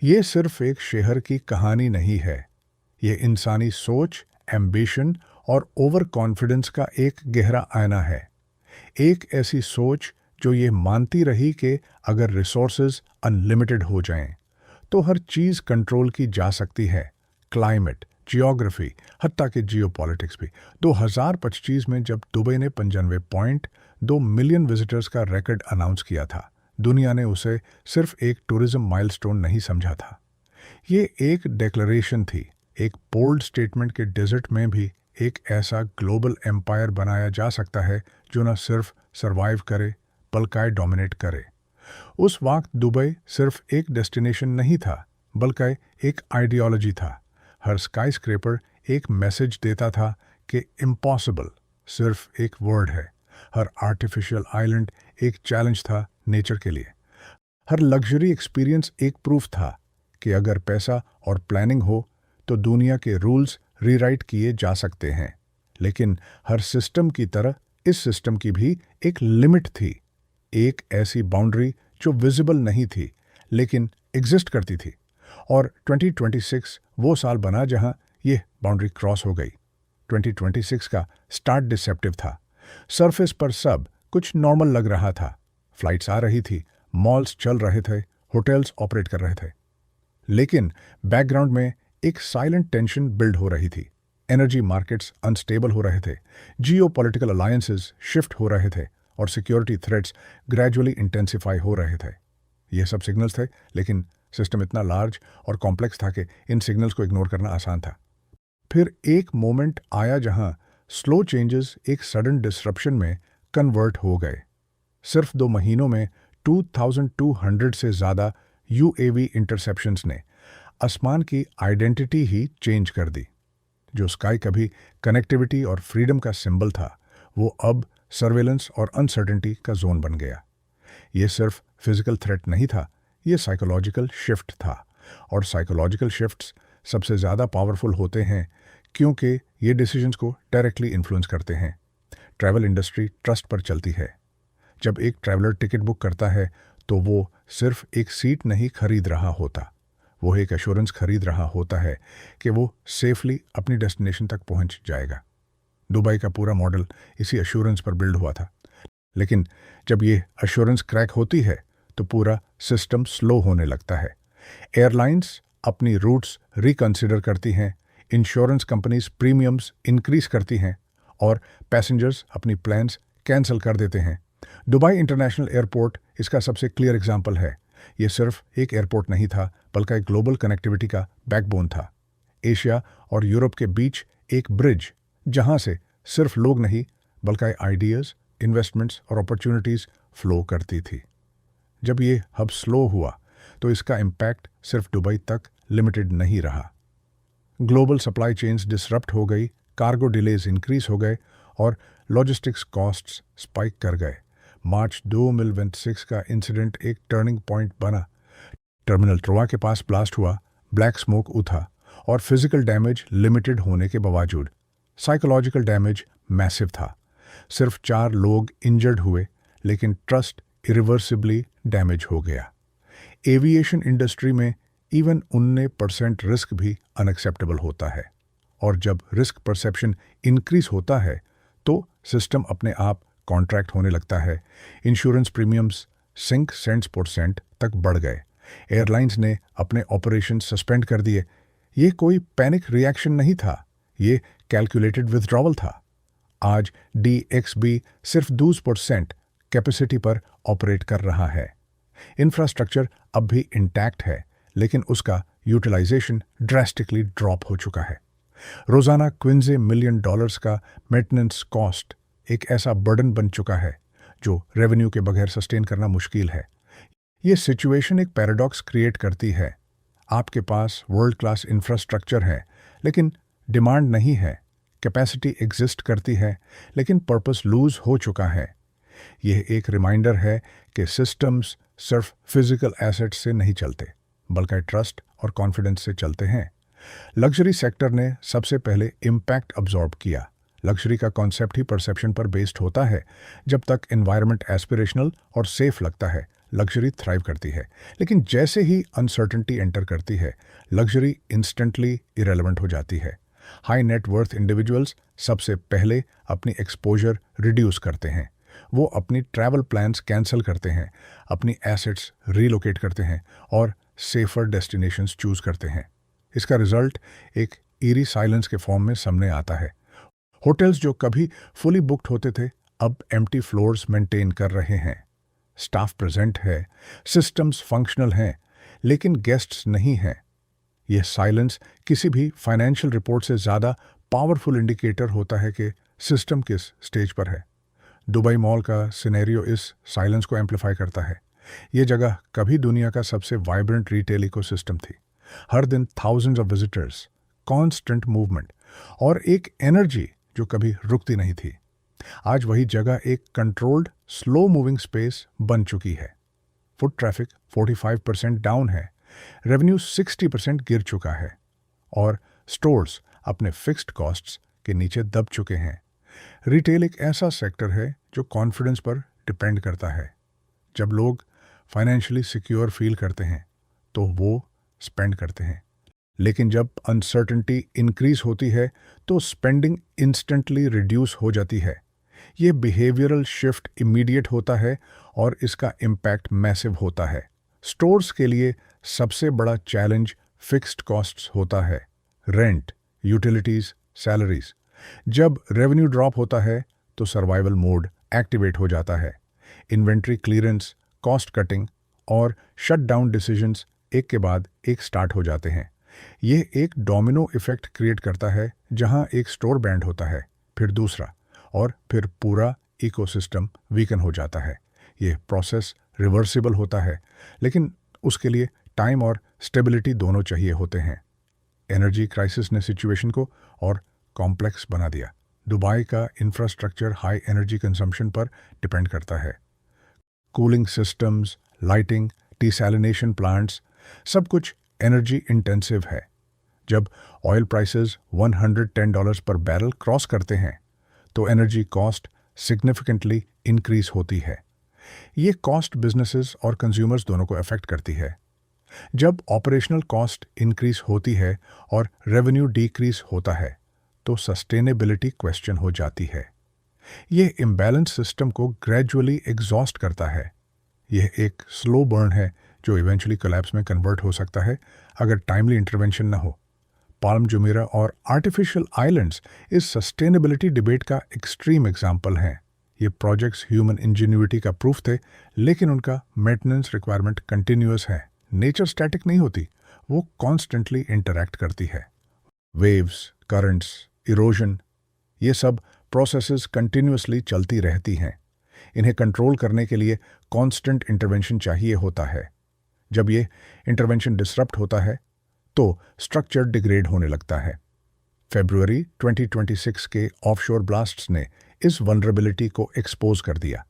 ये सिर्फ एक शहर की कहानी नहीं है। ये इंसानी सोच, एम्बिशन और ओवर कॉन्फिडेंस का एक गहरा आईना है। एक ऐसी सोच जो ये मानती रही कि अगर रिसोर्सेज अनलिमिटेड हो जाएं, तो हर चीज़ कंट्रोल की जा सकती है। क्लाइमेट, जियोग्राफी, हत्ता कि जियोपॉलिटिक्स भी। 2025 में जब दुबई ने 95.2 मिलियन विजिटर्स का रिकॉर्ड अनाउंस किया था, दुनिया ने उसे सिर्फ एक टूरिज्म माइलस्टोन नहीं समझा था। ये एक डिक्लेरेशन थी, एक बोल्ड स्टेटमेंट के डेजर्ट में भी एक ऐसा ग्लोबल एम्पायर बनाया जा सकता है जो न सिर्फ सरवाइव करे बल्कि डोमिनेट करे। उस वक्त दुबई सिर्फ एक डेस्टिनेशन नहीं था, बल्कि एक आइडियोलॉजी था। हर स्काई स्क्रेपर एक मैसेज देता था कि इम्पॉसिबल सिर्फ एक वर्ड है। हर आर्टिफिशियल आइलैंड एक चैलेंज था नेचर के लिए। हर लग्जरी एक्सपीरियंस एक प्रूफ था कि अगर पैसा और प्लानिंग हो तो दुनिया के रूल्स रीराइट किए जा सकते हैं। लेकिन हर सिस्टम की तरह इस सिस्टम की भी एक लिमिट थी, एक ऐसी बाउंड्री जो विजिबल नहीं थी लेकिन एग्जिस्ट करती थी। और 2026 वो साल बना जहां ये बाउंड्री क्रॉस हो गई। 2026 का स्टार्ट डिसेप्टिव था। सरफेस पर सब कुछ नॉर्मल लग रहा था। फ्लाइट्स आ रही थी, मॉल्स चल रहे थे, होटल्स ऑपरेट कर रहे थे। लेकिन बैकग्राउंड में एक साइलेंट टेंशन बिल्ड हो रही थी। एनर्जी मार्केट्स अनस्टेबल हो रहे थे, जियोपॉलिटिकल अलायंसेस शिफ्ट हो रहे थे और सिक्योरिटी थ्रेट्स ग्रेजुअली इंटेंसिफाई हो रहे थे। ये सब सिग्नल्स थे, लेकिन सिस्टम इतना लार्ज और कॉम्प्लेक्स था कि इन सिग्नल्स को इग्नोर करना आसान था। फिर एक मोमेंट आया जहां स्लो चेंजेस एक सडन डिसरप्शन में कन्वर्ट हो गए। सिर्फ 2 महीनों में 2200 से ज़्यादा यूएवी इंटरसेप्शंस ने आसमान की आइडेंटिटी ही चेंज कर दी। जो स्काई कभी कनेक्टिविटी और फ्रीडम का सिंबल था, वो अब सर्वेलेंस और अनसर्टेनिटी का जोन बन गया। ये सिर्फ फिजिकल थ्रेट नहीं था, ये साइकोलॉजिकल शिफ्ट था। और साइकोलॉजिकल शिफ्ट्स सबसे ज़्यादा पावरफुल होते हैं क्योंकि ये डिसीजंस को डायरेक्टली इन्फ्लुएंस करते हैं। ट्रैवल इंडस्ट्री ट्रस्ट पर चलती है। जब एक ट्रैवलर टिकट बुक करता है तो वो सिर्फ एक सीट नहीं खरीद रहा होता, वो एक एश्योरेंस खरीद रहा होता है कि वो सेफली अपनी डेस्टिनेशन तक पहुंच जाएगा। दुबई का पूरा मॉडल इसी एश्योरेंस पर बिल्ड हुआ था। लेकिन जब ये एश्योरेंस क्रैक होती है तो पूरा सिस्टम स्लो होने लगता है। एयरलाइंस अपनी रूट्स रिकंसिडर करती हैं, इंश्योरेंस कंपनीज प्रीमियम्स इंक्रीज करती हैं और पैसेंजर्स अपनी प्लान्स कैंसिल कर देते हैं। दुबई इंटरनेशनल एयरपोर्ट इसका सबसे क्लियर एग्जाम्पल है। ये सिर्फ एक एयरपोर्ट नहीं था, बल्कि एक ग्लोबल कनेक्टिविटी का बैकबोन था। एशिया और यूरोप के बीच एक ब्रिज, जहां से सिर्फ लोग नहीं बल्कि आइडियाज़, इन्वेस्टमेंट्स और अपॉर्चुनिटीज़ फ्लो करती थी। जब ये हब स्लो हुआ तो इसका इम्पैक्ट सिर्फ दुबई तक लिमिटेड नहीं रहा। ग्लोबल सप्लाई चेन्स डिसरप्ट हो गई, कार्गो डिलेज इंक्रीज हो गए और लॉजिस्टिक्स कॉस्ट्स स्पाइक कर गए। मार्च 2026 का इंसिडेंट एक टर्निंग पॉइंट बना। टर्मिनल ट्रोआ के पास ब्लास्ट हुआ, ब्लैक स्मोक उठा और फिजिकल डैमेज लिमिटेड होने के बावजूद साइकोलॉजिकल डैमेज मैसिव था। सिर्फ 4 लोग इंजर्ड हुए, लेकिन ट्रस्ट इरिवर्सिबली डैमेज हो गया। एविएशन इंडस्ट्री में इवन 19% रिस्क भी अनएक्सेप्टेबल होता है। और जब रिस्क परसेप्शन इंक्रीज होता है तो सिस्टम अपने आप कॉन्ट्रैक्ट होने लगता है। इंश्योरेंस प्रीमियम्स सिंक सेंट्स % तक बढ़ गए। एयरलाइंस ने अपने ऑपरेशन सस्पेंड कर दिए। ये कोई पैनिक रिएक्शन नहीं था, ये कैलकुलेटेड विथड्रॉवल था। आज DXB सिर्फ 20% कैपेसिटी पर ऑपरेट कर रहा है। इंफ्रास्ट्रक्चर अब भी इंटैक्ट है, लेकिन उसका यूटिलाइजेशन ड्रास्टिकली ड्रॉप हो चुका है। रोज़ाना क्विंजे $मिलियन का मेंटेनेंस कॉस्ट एक ऐसा बर्डन बन चुका है जो रेवेन्यू के बगैर सस्टेन करना मुश्किल है। ये सिचुएशन एक पैराडॉक्स क्रिएट करती है। आपके पास वर्ल्ड क्लास इंफ्रास्ट्रक्चर है, लेकिन डिमांड नहीं है। कैपेसिटी एग्जिस्ट करती है, लेकिन पर्पस लूज हो चुका है। यह एक रिमाइंडर है कि सिस्टम्स सिर्फ फिजिकल एसेट्स से नहीं चलते, बल्कि ट्रस्ट और कॉन्फिडेंस से चलते हैं। लग्जरी सेक्टर ने सबसे पहले इम्पैक्ट अब्जॉर्ब किया। लग्जरी का कॉन्सेप्ट ही परसेप्शन पर बेस्ड होता है। जब तक एनवायरनमेंट एस्पिरेशनल और सेफ लगता है, लग्जरी थ्राइव करती है, लेकिन जैसे ही अनसर्टेनिटी एंटर करती है, लग्जरी इंस्टेंटली इरेलेवेंट हो जाती है। हाई नेट वर्थ इंडिविजुअल्स सबसे पहले अपनी एक्सपोजर रिड्यूस करते हैं। वो अपनी ट्रैवल प्लान्स कैंसिल करते हैं, अपनी एसेट्स रीलोकेट करते हैं और सेफर डेस्टिनेशंस चूज करते हैं। इसका रिजल्ट एक ईरी साइलेंस के फॉर्म में सामने आता है। होटल्स जो कभी फुली बुक्ड होते थे, अब एम्प्टी फ्लोर्स मेंटेन कर रहे हैं। स्टाफ प्रेजेंट है, सिस्टम्स फंक्शनल हैं, लेकिन गेस्ट्स नहीं हैं। यह साइलेंस किसी भी फाइनेंशियल रिपोर्ट से ज़्यादा पावरफुल इंडिकेटर होता है कि सिस्टम किस स्टेज पर है। दुबई मॉल का सिनेरियो इस साइलेंस को एम्पलीफाई करता है। ये जगह कभी दुनिया का सबसे वाइब्रेंट रिटेल इकोसिस्टम थी। हर दिन thousands of visitors, constant movement और एक एनर्जी जो कभी रुकती नहीं थी। आज वही जगह एक कंट्रोल्ड स्लो मूविंग स्पेस बन चुकी है। फुट ट्रैफिक 45% डाउन है, रेवेन्यू 60% गिर चुका है और स्टोर्स अपने फिक्स्ड कॉस्ट्स के नीचे दब चुके हैं। रिटेल एक ऐसा सेक्टर है जो कॉन्फिडेंस पर डिपेंड करता है। जब लोग फाइनेंशियली सिक्योर फील करते हैं तो वो स्पेंड करते हैं, लेकिन जब अनसर्टेनिटी इंक्रीज होती है तो स्पेंडिंग इंस्टेंटली रिड्यूस हो जाती है। ये बिहेवियरल शिफ्ट इमीडिएट होता है और इसका इम्पैक्ट मैसिव होता है। स्टोर्स के लिए सबसे बड़ा चैलेंज फिक्स्ड कॉस्ट्स होता है, रेंट, यूटिलिटीज, सैलरीज। जब रेवेन्यू ड्रॉप होता है तो सर्वाइवल मोड एक्टिवेट हो जाता है। इन्वेंट्री क्लियरेंस, कॉस्ट कटिंग और शट डाउन डिसीजंस एक के बाद एक स्टार्ट हो जाते हैं। ये एक डोमिनो इफेक्ट क्रिएट करता है, जहां एक स्टोर बैंड होता है, फिर दूसरा और फिर पूरा इकोसिस्टम वीकन हो जाता है। ये प्रोसेस रिवर्सिबल होता है, लेकिन उसके लिए टाइम और स्टेबिलिटी दोनों चाहिए होते हैं। एनर्जी क्राइसिस ने सिचुएशन को और कॉम्प्लेक्स बना दिया। दुबई का इंफ्रास्ट्रक्चर हाई एनर्जी कंजम्पशन पर डिपेंड करता है। Cooling systems, lighting, desalination plants, सब कुछ एनर्जी इंटेंसिव है। जब ऑयल प्राइसेस $110 पर बैरल क्रॉस करते हैं तो एनर्जी कॉस्ट सिग्निफिकेंटली इंक्रीज होती है। ये कॉस्ट बिजनेसेस और कंज्यूमर्स दोनों को अफेक्ट करती है। जब ऑपरेशनल कॉस्ट इंक्रीज होती है और रेवेन्यू डिक्रीज होता है तो सस्टेनेबिलिटी क्वेश्चन हो जाती है। यह इम्बैलेंस सिस्टम को ग्रेजुअली एग्जॉस्ट करता है। यह एक स्लो बर्न है जो इवेंचुअली कोलैप्स में कन्वर्ट हो सकता है अगर टाइमली इंटरवेंशन न हो। पाल्म जुमेरा और आर्टिफिशियल आइलैंड्स इस सस्टेनेबिलिटी डिबेट का एक्सट्रीम एग्जाम्पल हैं। ये प्रोजेक्ट्स ह्यूमन इंजीन्यूइटी का प्रूफ थे, लेकिन उनका मेंटेनेंस रिक्वायरमेंट कंटिन्यूअस है। नेचर स्टैटिक नहीं होती, वो कॉन्स्टेंटली इंटरैक्ट करती है। वेव्स, करंट्स, इरोजन, ये सब प्रोसेसेस कंटिन्यूअसली चलती रहती हैं। इन्हें कंट्रोल करने के लिए कांस्टेंट इंटरवेंशन चाहिए होता है। जब ये इंटरवेंशन डिसरप्ट होता है तो स्ट्रक्चर डिग्रेड होने लगता है। फरवरी 2026 के ऑफशोर ब्लास्ट्स ने इस वल्नरेबिलिटी को एक्सपोज कर दिया।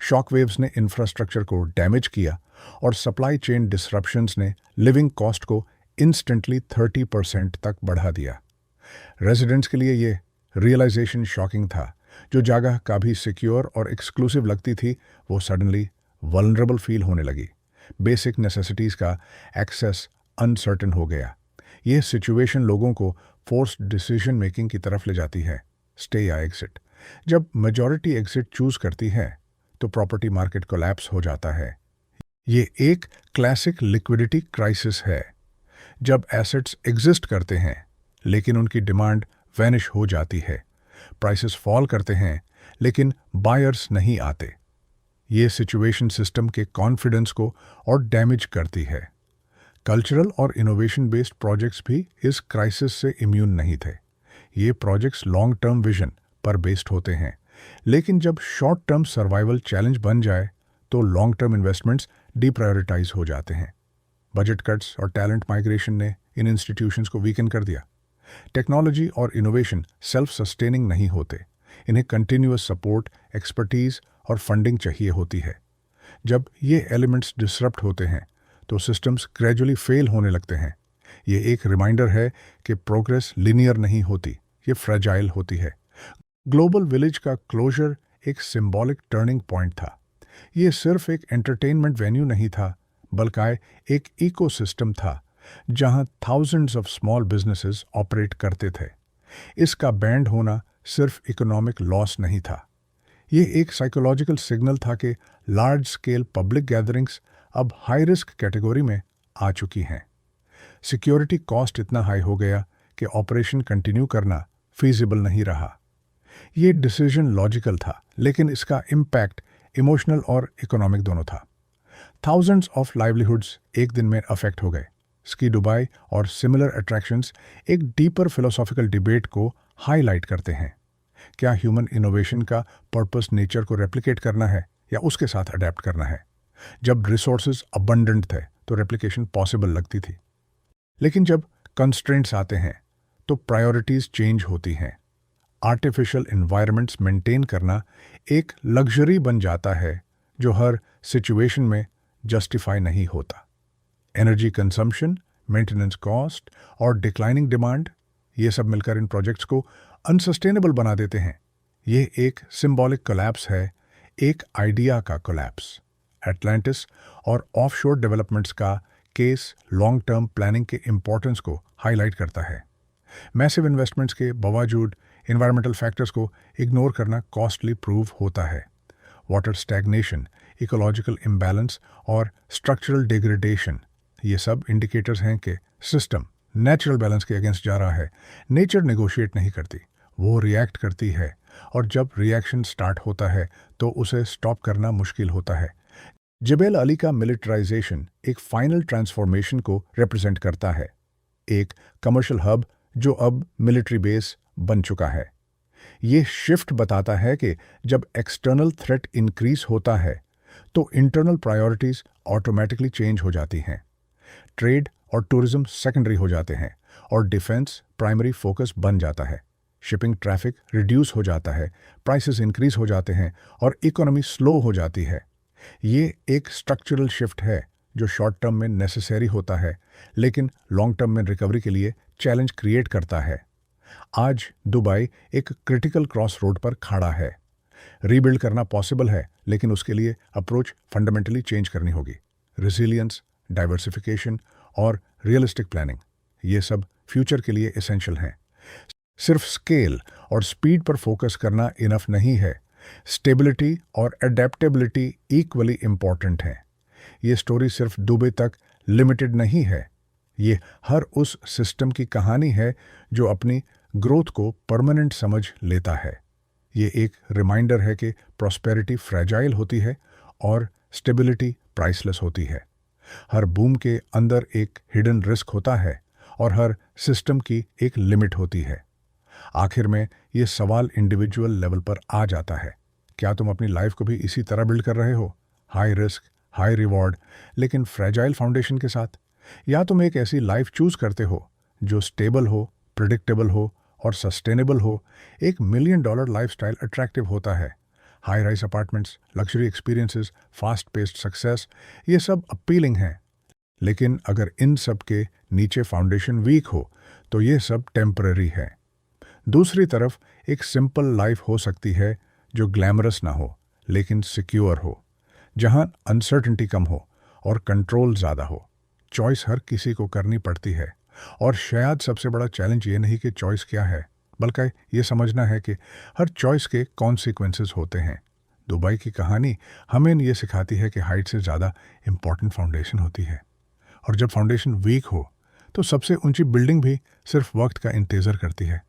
शॉक वेव्स ने इंफ्रास्ट्रक्चर को डैमेज किया और सप्लाई चेन डिसरप्शंस ने लिविंग कॉस्ट को इंस्टेंटली 30% तक बढ़ा दिया। रेजिडेंट्स के लिए ये रियलाइजेशन शॉकिंग था। जो जगह काफ़ी सिक्योर और एक्सक्लूसिव लगती थी वो सडनली वल्नरेबल फील होने लगी। बेसिक नेसेसिटीज़ का एक्सेस अनसर्टेन हो गया। यह सिचुएशन लोगों को फोर्स्ड डिसीजन मेकिंग की तरफ ले जाती है, स्टे या एग्जिट। जब मेजॉरिटी एग्जिट चूज करती है तो प्रॉपर्टी मार्केट कोलैप्स हो जाता है। ये एक क्लासिक लिक्विडिटी क्राइसिस है। जब एसेट्स एग्जिस्ट करते हैं लेकिन उनकी डिमांड वैनिश हो जाती है, प्राइसेस फॉल करते हैं लेकिन बायर्स नहीं आते। ये सिचुएशन सिस्टम के कॉन्फिडेंस को और डैमेज करती है। कल्चरल और इनोवेशन बेस्ड प्रोजेक्ट्स भी इस क्राइसिस से इम्यून नहीं थे। ये प्रोजेक्ट्स लॉन्ग टर्म विजन पर बेस्ड होते हैं, लेकिन जब शॉर्ट टर्म सर्वाइवल चैलेंज बन जाए तो लॉन्ग टर्म इन्वेस्टमेंट्स डिप्रायोरिटाइज हो जाते हैं। बजट कट्स और टैलेंट माइग्रेशन ने इन इंस्टीट्यूशंस को वीकन कर दिया। टेक्नोलॉजी और इनोवेशन सेल्फ सस्टेनिंग नहीं होते, इन्हें कंटिन्यूअस सपोर्ट, एक्सपर्टीज और फंडिंग चाहिए होती है। जब ये एलिमेंट्स डिसरप्ट होते हैं तो सिस्टम्स ग्रेजुअली फेल होने लगते हैं। ये एक रिमाइंडर है कि प्रोग्रेस लिनियर नहीं होती, ये फ्रेजाइल होती है। ग्लोबल विलेज का क्लोजर एक सिंबॉलिक टर्निंग पॉइंट था। ये सिर्फ एक एंटरटेनमेंट वेन्यू नहीं था, बल्कि एक इकोसिस्टम था जहां thousands of small businesses operate करते थे। इसका बैंड होना सिर्फ इकोनॉमिक लॉस नहीं था, ये एक साइकोलॉजिकल सिग्नल था कि लार्ज स्केल पब्लिक गैदरिंग्स अब हाई रिस्क कैटेगरी में आ चुकी हैं। सिक्योरिटी कॉस्ट इतना हाई हो गया कि ऑपरेशन कंटिन्यू करना फीजिबल नहीं रहा। ये डिसीजन लॉजिकल था, लेकिन इसका इम्पैक्ट इमोशनल और इकोनॉमिक दोनों था। थाउजेंड्स ऑफ लाइवलीहुड्स एक दिन में अफेक्ट हो गए। स्की दुबई और सिमिलर अट्रैक्शंस एक डीपर फिलोसॉफिकल डिबेट को हाईलाइट करते हैं। क्या ह्यूमन इनोवेशन का पर्पस नेचर को रेप्लिकेट करना है या उसके साथ अडेप्ट करना है? जब रिसोर्सेज अबंडेंट थे तो रेप्लिकेशन पॉसिबल लगती थी, लेकिन जब कंस्ट्रेंट्स आते हैं तो प्रायोरिटीज चेंज होती हैं। आर्टिफिशियल एनवायरनमेंट्स मेंटेन करना एक लग्जरी बन जाता है जो हर सिचुएशन में जस्टिफाई नहीं होता। एनर्जी कंजम्पशन, मेंटेनेंस कॉस्ट और डिक्लाइनिंग डिमांड, ये सब मिलकर इन प्रोजेक्ट्स को अनसस्टेनेबल बना देते हैं। ये एक सिंबॉलिक कोलैप्स है, एक आइडिया का कोलैप्स। एटलांटिस और ऑफशोर डेवलपमेंट्स का केस लॉन्ग टर्म प्लानिंग के इंपॉर्टेंस को हाईलाइट करता है। मैसिव इन्वेस्टमेंट्स के बावजूद एनवायरमेंटल फैक्टर्स को इग्नोर करना कॉस्टली प्रूव होता है। वाटर स्टैग्नेशन, इकोलॉजिकल इम्बैलेंस और स्ट्रक्चरल डिग्रेडेशन, ये सब इंडिकेटर्स हैं कि सिस्टम नेचुरल बैलेंस के अगेंस्ट जा रहा है। नेचर नेगोशिएट नहीं करती, वो रिएक्ट करती है, और जब रिएक्शन स्टार्ट होता है तो उसे स्टॉप करना मुश्किल होता है। जबेल अली का मिलिटराइजेशन एक फाइनल ट्रांसफॉर्मेशन को रिप्रेजेंट करता है, एक कमर्शियल हब जो अब मिलिट्री बेस बन चुका है। ये शिफ्ट बताता है कि जब एक्सटर्नल थ्रेट इंक्रीज होता है तो इंटरनल प्रायोरिटीज ऑटोमेटिकली चेंज हो जाती हैं। ट्रेड और टूरिज्म सेकेंडरी हो जाते हैं और डिफेंस प्राइमरी फोकस बन जाता है। शिपिंग ट्रैफिक रिड्यूस हो जाता है, प्राइसेस इंक्रीज हो जाते हैं और इकोनॉमी स्लो हो जाती है। ये एक स्ट्रक्चरल शिफ्ट है जो शॉर्ट टर्म में नेसेसरी होता है, लेकिन लॉन्ग टर्म में रिकवरी के लिए चैलेंज क्रिएट करता है। आज दुबई एक क्रिटिकल क्रॉस रोड पर खड़ा है। रीबिल्ड करना पॉसिबल है, लेकिन उसके लिए अप्रोच फंडामेंटली चेंज करनी होगी। रिजिलियंस, डाइवर्सिफिकेशन और रियलिस्टिक प्लानिंग, ये सब फ्यूचर के लिए एसेंशियल हैं। सिर्फ स्केल और स्पीड पर फोकस करना इनफ नहीं है, स्टेबिलिटी और एडेप्टेबिलिटी इक्वली इम्पॉर्टेंट हैं। ये स्टोरी सिर्फ दुबई तक लिमिटेड नहीं है, ये हर उस सिस्टम की कहानी है जो अपनी ग्रोथ को परमानेंट समझ लेता है। ये एक रिमाइंडर है कि प्रॉस्पेरिटी फ्रेजाइल होती है और स्टेबिलिटी प्राइसलेस होती है। हर बूम के अंदर एक हिडन रिस्क होता है और हर सिस्टम की एक लिमिट होती है। आखिर में ये सवाल इंडिविजुअल लेवल पर आ जाता है, क्या तुम अपनी लाइफ को भी इसी तरह बिल्ड कर रहे हो, हाई रिस्क हाई रिवॉर्ड लेकिन फ्रेजाइल फाउंडेशन के साथ, या तुम एक ऐसी लाइफ चूज करते हो जो स्टेबल हो, प्रिडिक्टेबल हो और सस्टेनेबल हो? एक $1 मिलियन लाइफस्टाइल अट्रैक्टिव होता है। High rise apartments, luxury experiences, fast paced success, ये सब अपीलिंग हैं, लेकिन अगर इन सब के नीचे फाउंडेशन वीक हो तो ये सब टेम्पररी है। दूसरी तरफ एक सिंपल लाइफ हो सकती है जो ग्लैमरस ना हो लेकिन सिक्योर हो, जहां अनसर्टेनिटी कम हो और कंट्रोल ज़्यादा हो। चॉइस हर किसी को करनी पड़ती है, और शायद सबसे बड़ा चैलेंज ये नहीं कि चॉइस क्या है, बल्कि ये समझना है कि हर चॉइस के कॉन्सिक्वेंसेस होते हैं। दुबई की कहानी हमें ये सिखाती है कि हाइट से ज़्यादा इम्पॉर्टेंट फाउंडेशन होती है, और जब फाउंडेशन वीक हो तो सबसे ऊंची बिल्डिंग भी सिर्फ वक्त का इंतज़ार करती है।